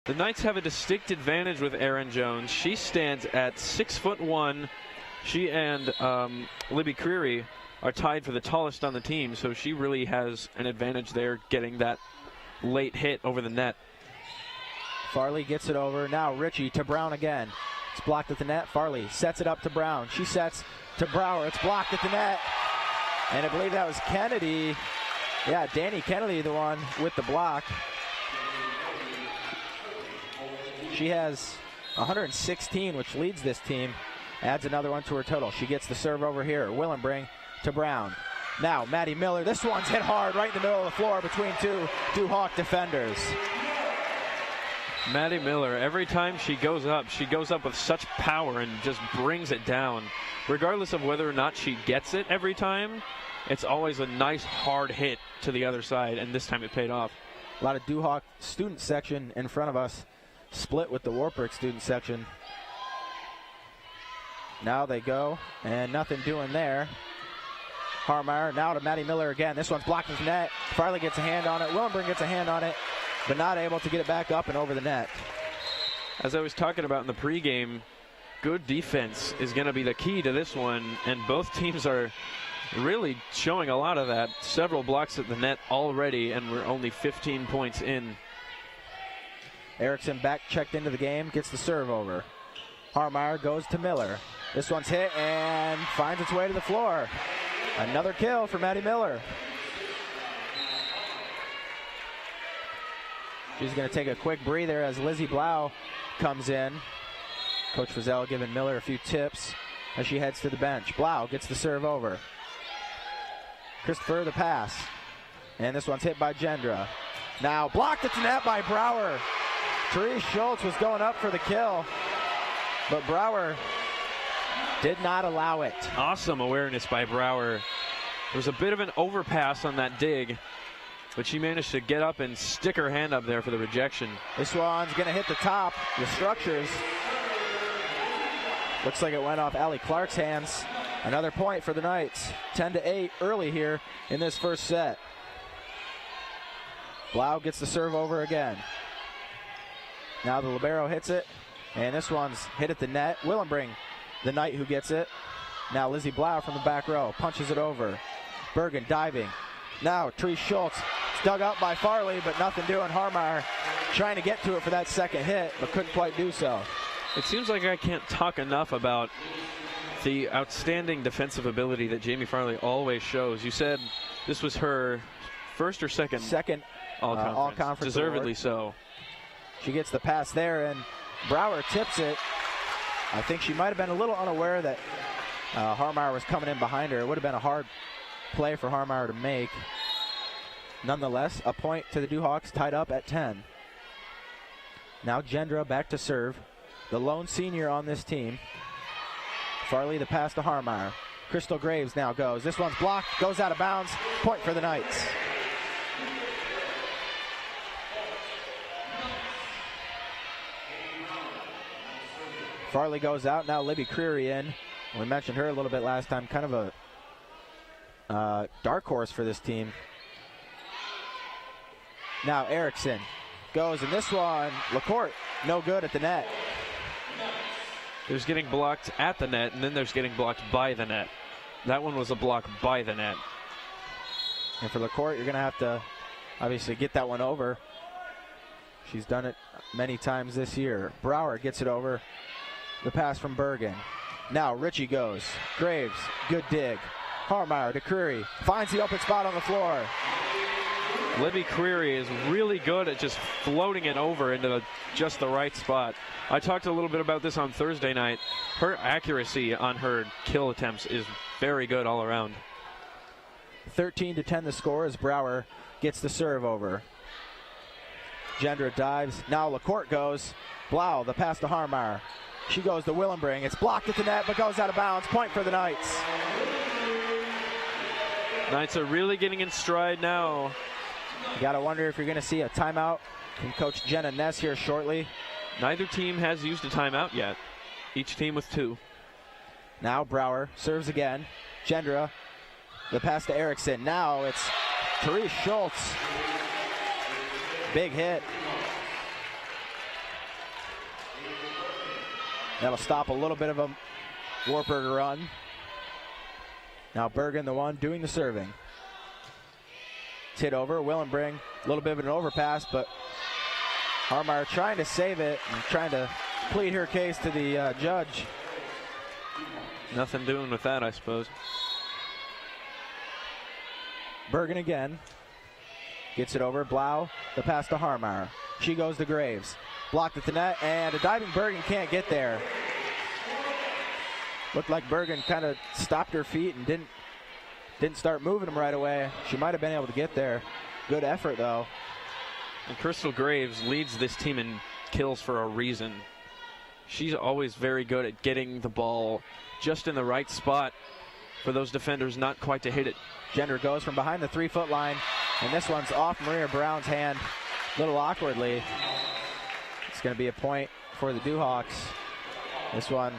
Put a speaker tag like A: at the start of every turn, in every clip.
A: The Knights have a distinct advantage with Erin Jones. She stands at 6'1". She and Libby Creary are tied for the tallest on the team, so she really has an advantage there getting that late hit over the net.
B: Farley gets it over. Now Ritchie to Brown again. It's blocked at the net. Farley sets it up to Brown. She sets to Brower. It's blocked at the net. And I believe that was Kennedy. Yeah, Danny Kennedy, the one with the block. She has 116, which leads this team. Adds another one to her total. She gets the serve over here. Willenbring to Brown. Now Maddie Miller. This one's hit hard right in the middle of the floor between two Hawk defenders.
A: Maddie Miller, every time she goes up with such power and just brings it down. Regardless of whether or not she gets it every time, it's always a nice hard hit to the other side, and this time it paid off.
B: A lot of Duhawk student section in front of us, split with the Wartburg student section. Now they go, and nothing doing there. Harmeyer now to Maddie Miller again. This one's blocked with the net. Farley gets a hand on it. Willenbring gets a hand on it, but not able to get it back up and over the net.
A: As I was talking about in the pregame, good defense is going to be the key to this one, and both teams are really showing a lot of that. Several blocks at the net already, and we're only 15 points in.
B: Erickson back checked into the game, gets the serve over. Harmeyer goes to Miller. This one's hit and finds its way to the floor. Another kill for Maddie Miller. She's going to take a quick breather as Lizzie Blau comes in. Coach Frizzell giving Miller a few tips as she heads to the bench. Blau gets the serve over. Christopher the pass. And this one's hit by Gendra. Now blocked at the net by Brower. Therese Schultz was going up for the kill, but Brower did not allow it.
A: Awesome awareness by Brower. There was a bit of an overpass on that dig, but she managed to get up and stick her hand up there for the rejection.
B: This one's going to hit the top, the structures. Looks like it went off Allie Clark's hands. Another point for the Knights. 10-8 early here in this first set. Blau gets the serve over again. Now the libero hits it, and this one's hit at the net. Willenbring, the Knight who gets it. Now Lizzie Blau from the back row punches it over. Bergen diving. Now Therese Schultz. It's dug up by Farley, but nothing doing. Harmeyer trying to get to it for that second hit, but couldn't quite do so.
A: It seems like I can't talk enough about the outstanding defensive ability that Jamie Farley always shows. You said this was her first or second?
B: Second all-conference.
A: Deservedly
B: award.
A: So.
B: She gets the pass there, and Brower tips it. I think she might have been a little unaware that Harmeyer was coming in behind her. It would have been a hard play for Harmeyer to make. Nonetheless, a point to the Duhawks, tied up at 10. Now Gendra back to serve. The lone senior on this team. Farley the pass to Harmeyer. Crystal Graves now goes. This one's blocked, goes out of bounds. Point for the Knights. Farley goes out. Now Libby Creary in. We mentioned her a little bit last time. Kind of a dark horse for this team. Now Erickson goes, and this one, LaCourte, no good at the net.
A: There's getting blocked at the net, and then there's getting blocked by the net. That one was a block by the net.
B: And for LaCourte, you're going to have to obviously get that one over. She's done it many times this year. Brower gets it over. The pass from Bergen. Now Ritchie goes. Graves, good dig. Harmeyer to Creary. Finds the open spot on the floor.
A: Libby Creary is really good at just floating it over into just the right spot. I talked a little bit about this on Thursday night. Her accuracy on her kill attempts is very good all around.
B: 13-10 the score as Brower gets the serve over. Gendra dives. Now LaCourte goes. Blau, the pass to Harmeyer. She goes to Willenbring. It's blocked at the net, but goes out of bounds. Point for the Knights.
A: Knights are really getting in stride now.
B: You got to wonder if you're going to see a timeout from Coach Jenna Ness here shortly.
A: Neither team has used a timeout yet. Each team with 2.
B: Now Brower serves again. Gendra, the pass to Erickson. Now it's Therese Schultz. Big hit. That'll stop a little bit of a Wartburg run. Now Bergen, the one doing the serving. It's hit over. Willenbring, a little bit of an overpass, but Harmeyer trying to save it and trying to plead her case to the judge.
A: Nothing doing with that, I suppose.
B: Bergen again. Gets it over. Blau, the pass to Harmeyer. She goes to Graves. Blocked at the net, and a diving Bergen can't get there. Looked like Bergen kind of stopped her feet and didn't start moving them right away. She might have been able to get there. Good effort, though.
A: And Crystal Graves leads this team in kills for a reason. She's always very good at getting the ball just in the right spot for those defenders not quite to hit it.
B: Gender goes from behind the 3-foot line, and this one's off Maria Brown's hand a little awkwardly. It's going to be a point for the Duhawks. This one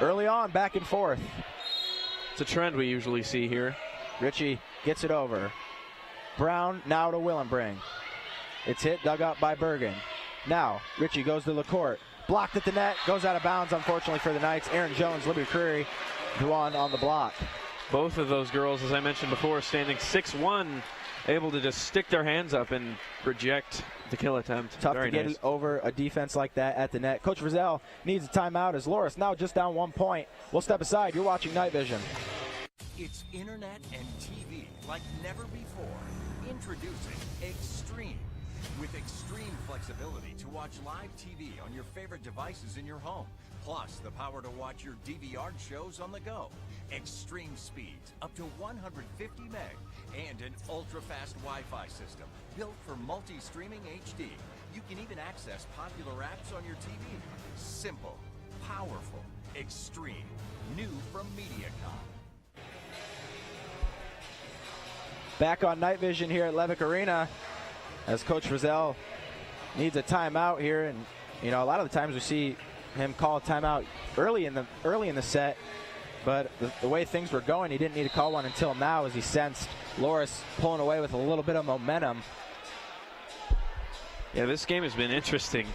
B: early on, back and forth.
A: It's a trend we usually see here.
B: Ritchie gets it over. Brown now to Willenbring. It's hit, dug up by Bergen. Now, Ritchie goes to LaCourte. Blocked at the net, goes out of bounds, unfortunately for the Knights. Aaron Jones, Libby Creary, the one on the block.
A: Both of those girls, as I mentioned before, standing 6'1", able to just stick their hands up and reject the kill attempt.
B: Tough
A: Very
B: to get
A: nice.
B: it over a defense like that at the net. Coach Frizzell needs a timeout as Loras now just down 1 point. We'll step aside. You're watching Night Vision.
C: It's internet and TV like never before. Introducing Extreme. With extreme flexibility to watch live TV on your favorite devices in your home. Plus the power to watch your DVR shows on the go. Extreme speeds up to 150 meg and an ultra-fast Wi-Fi system built for multi-streaming HD. You can even access popular apps on your TV. Simple, powerful, extreme. New from Mediacom.
B: Back on Night Vision here at Levick Arena as Coach Frizzell needs a timeout here, and you know, a lot of the times we see him call a timeout early in the set, but the way things were going, he didn't need to call one until now as he sensed Loras pulling away with a little bit of momentum.
A: Yeah, this game has been interesting.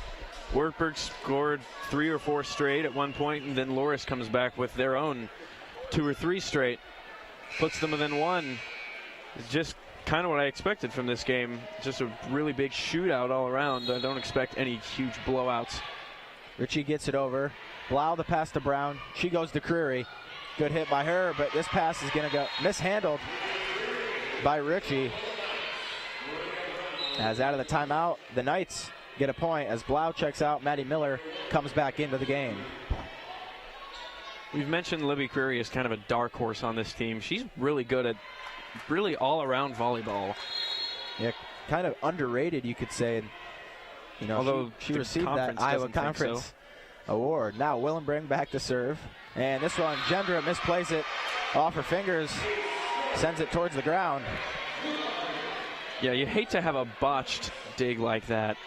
A: Wartburg scored 3 or 4 straight at one point, and then Loras comes back with their own 2 or 3 straight, puts them within 1. It's just kind of what I expected from this game. Just a really big shootout all around. I don't expect any huge blowouts.
B: Ritchie gets it over. Blau the pass to Brown. She goes to Creary. Good hit by her, but this pass is going to go mishandled by Ritchie. As out of the timeout, the Knights get a point as Blau checks out. Maddie Miller comes back into the game.
A: We've mentioned Libby Creary as kind of a dark horse on this team. She's really good at really all-around volleyball.
B: Yeah, kind of underrated, you could say. You know,
A: although
B: she received that Iowa Conference award. Now Willenbring back to serve, and this one Gendra misplays it off her fingers, sends it towards the ground.
A: Yeah, you hate to have a botched dig like that.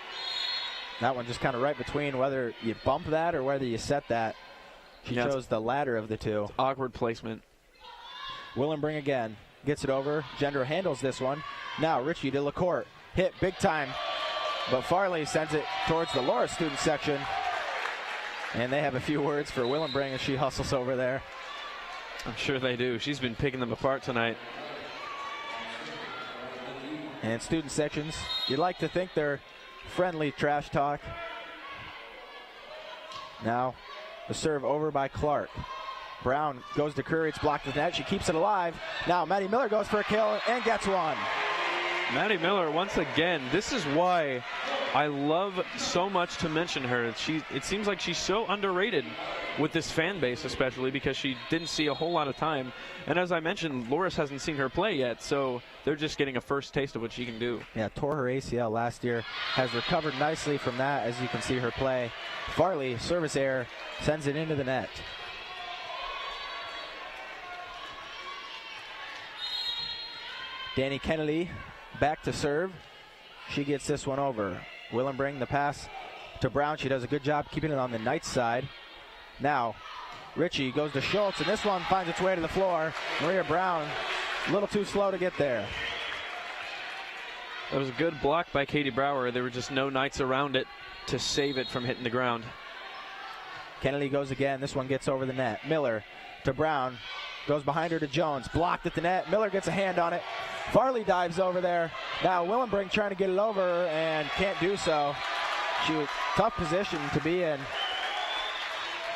B: That one just kind of right between whether you bump that or whether you set that. She chose the latter of the two.
A: Awkward placement.
B: Willenbring again. Gets it over. Gendra handles this one. Now Ritchie to LaCourte. Hit big time. But Farley sends it towards the Loras student section. And they have a few words for Willenbring as she hustles over there.
A: I'm sure they do. She's been picking them apart tonight.
B: And student sections, you'd like to think they're friendly trash talk. Now the serve over by Clark. Brown goes to Curry. It's blocked at the net. She keeps it alive. Now Maddie Miller goes for a kill and gets one.
A: Maddie Miller, once again, this is why I love so much to mention her. It seems like she's so underrated with this fan base, especially because she didn't see a whole lot of time. And as I mentioned, Loras hasn't seen her play yet, so they're just getting a first taste of what she can do.
B: Yeah, tore her ACL last year. Has recovered nicely from that, as you can see her play. Farley, service error, sends it into the net. Danny Kennedy back to serve. She gets this one over. Willenbring the pass to Brown. She does a good job keeping it on the Knights side. Now Ritchie goes to Schultz, and this one finds its way to the floor. Maria Brown a little too slow to get there.
A: That was a good block by Katie Brower. There were just no Knights around it to save it from hitting the ground.
B: Kennedy goes again. This one gets over the net. Miller to Brown. Goes behind her to Jones. Blocked at the net. Miller gets a hand on it. Farley dives over there. Now Willenbrink trying to get it over and can't do so. Tough position to be in.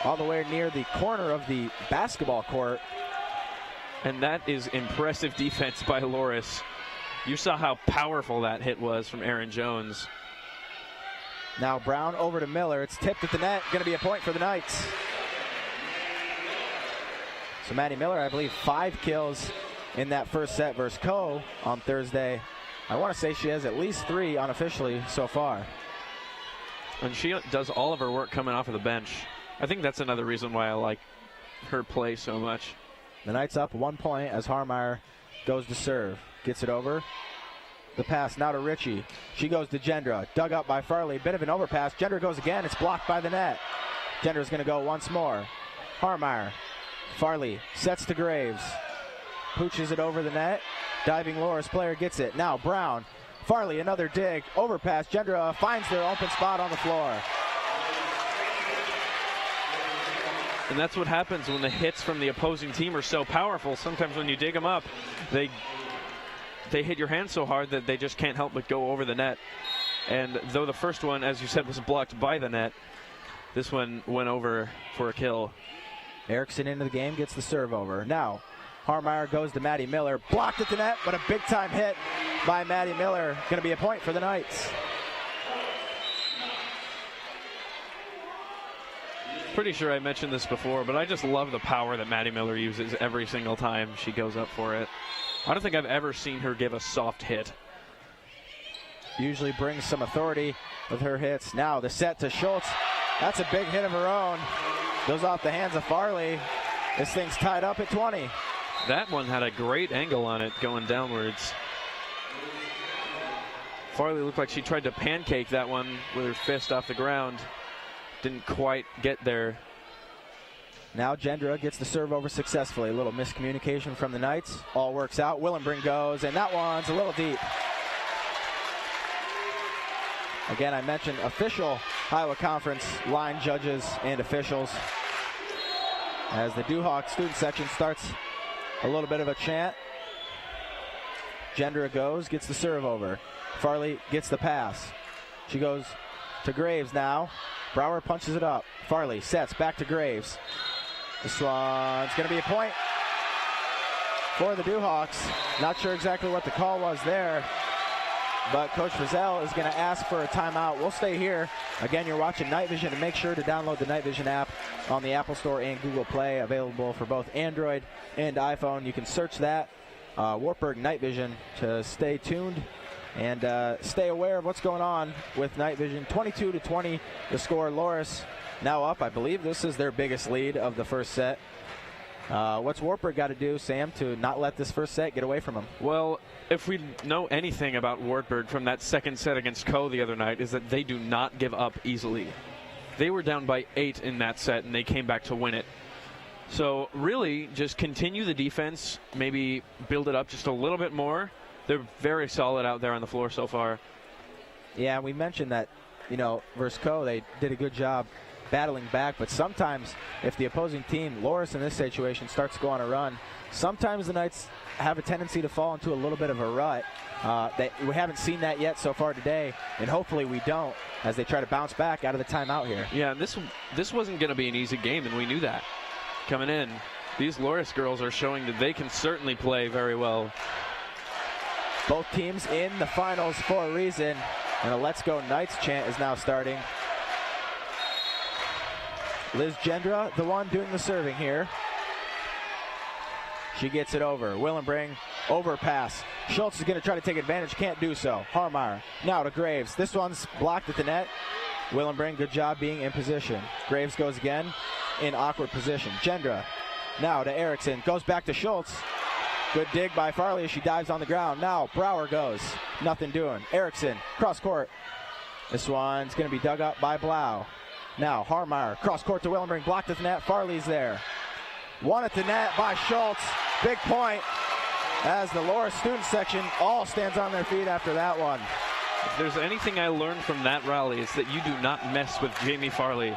B: All the way near the corner of the basketball court.
A: And that is impressive defense by Loras. You saw how powerful that hit was from Aaron Jones.
B: Now Brown over to Miller. It's tipped at the net. Going to be a point for the Knights. So Maddie Miller, I believe, 5 kills in that first set versus Coe on Thursday. I want to say she has at least 3 unofficially so far.
A: And she does all of her work coming off of the bench. I think that's another reason why I like her play so much.
B: The Knights up 1 point as Harmeyer goes to serve. Gets it over. The pass now to Ritchie. She goes to Gendra. Dug up by Farley. Bit of an overpass. Gendra goes again. It's blocked by the net. Gendra's going to go once more. Harmeyer. Farley sets to Graves. Pooches it over the net. Diving Loras player gets it. Now Brown. Farley, another dig. Overpass. Gendra finds their open spot on the floor.
A: And that's what happens when the hits from the opposing team are so powerful. Sometimes when you dig them up, they hit your hand so hard that they just can't help but go over the net. And though the first one, as you said, was blocked by the net, this one went over for a kill.
B: Erickson into the game, gets the serve over. Now, Harmeyer goes to Maddie Miller. Blocked at the net, but a big-time hit by Maddie Miller. Going to be a point for the Knights.
A: Pretty sure I mentioned this before, but I just love the power that Maddie Miller uses every single time she goes up for it. I don't think I've ever seen her give a soft hit.
B: Usually brings some authority with her hits. Now the set to Schultz. That's a big hit of her own. Goes off the hands of Farley. This thing's tied up at 20.
A: That one had a great angle on it going downwards. Farley looked like she tried to pancake that one with her fist off the ground. Didn't quite get there.
B: Now Gendra gets the serve over successfully. A little miscommunication from the Knights. All works out. Willenbrink goes, and that one's a little deep. Again, I mentioned official Iowa Conference line judges and officials. As the Duhawk student section starts a little bit of a chant. Gendra goes, gets the serve over. Farley gets the pass. She goes to Graves now. Brower punches it up. Farley sets back to Graves. This one's going to be a point for the Duhawks. Not sure exactly what the call was there, but Coach Frizzell is going to ask for a timeout. We'll stay here. Again, you're watching Night Vision, and make sure to download the Night Vision app on the Apple Store and Google Play, available for both Android and iPhone. You can search that, Wartburg Night Vision, to stay tuned and stay aware of what's going on with Night Vision. 22-20 the score. Loras now up. I believe this is their biggest lead of the first set. What's Wartburg got to do, Sam, to not let this first set get away from them?
A: Well, if we know anything about Wartburg from that second set against Coe the other night, is that they do not give up easily. They were down by 8 in that set, and they came back to win it. So really, just continue the defense, maybe build it up just a little bit more. They're very solid out there on the floor so far.
B: Yeah, we mentioned that, versus Coe, they did a good job battling back, but sometimes if the opposing team, Loras in this situation, starts to go on a run, sometimes the Knights have a tendency to fall into a little bit of a rut. We haven't seen that yet so far today, and hopefully we don't as they try to bounce back out of the timeout here.
A: Yeah, and this wasn't going to be an easy game, and we knew that coming in. These Loras girls are showing that they can certainly play very well.
B: Both teams in the finals for a reason, and a Let's Go Knights chant is now starting. Liz Gendra, the one doing the serving here. She gets it over. Willenbrink, overpass. Schultz is going to try to take advantage, can't do so. Harmeyer, now to Graves. This one's blocked at the net. Willenbrink, good job being in position. Graves goes again in awkward position. Gendra, now to Erickson, goes back to Schultz. Good dig by Farley as she dives on the ground. Now Brower goes, nothing doing. Erickson, cross court. This one's going to be dug up by Blau. Now Harmeyer, cross court to Willenbrink, blocked at the net. Farley's there. One at the net by Schultz. Big point as the Loras student section all stands on their feet after that one.
A: If there's anything I learned from that rally, it's that you do not mess with Jamie Farley.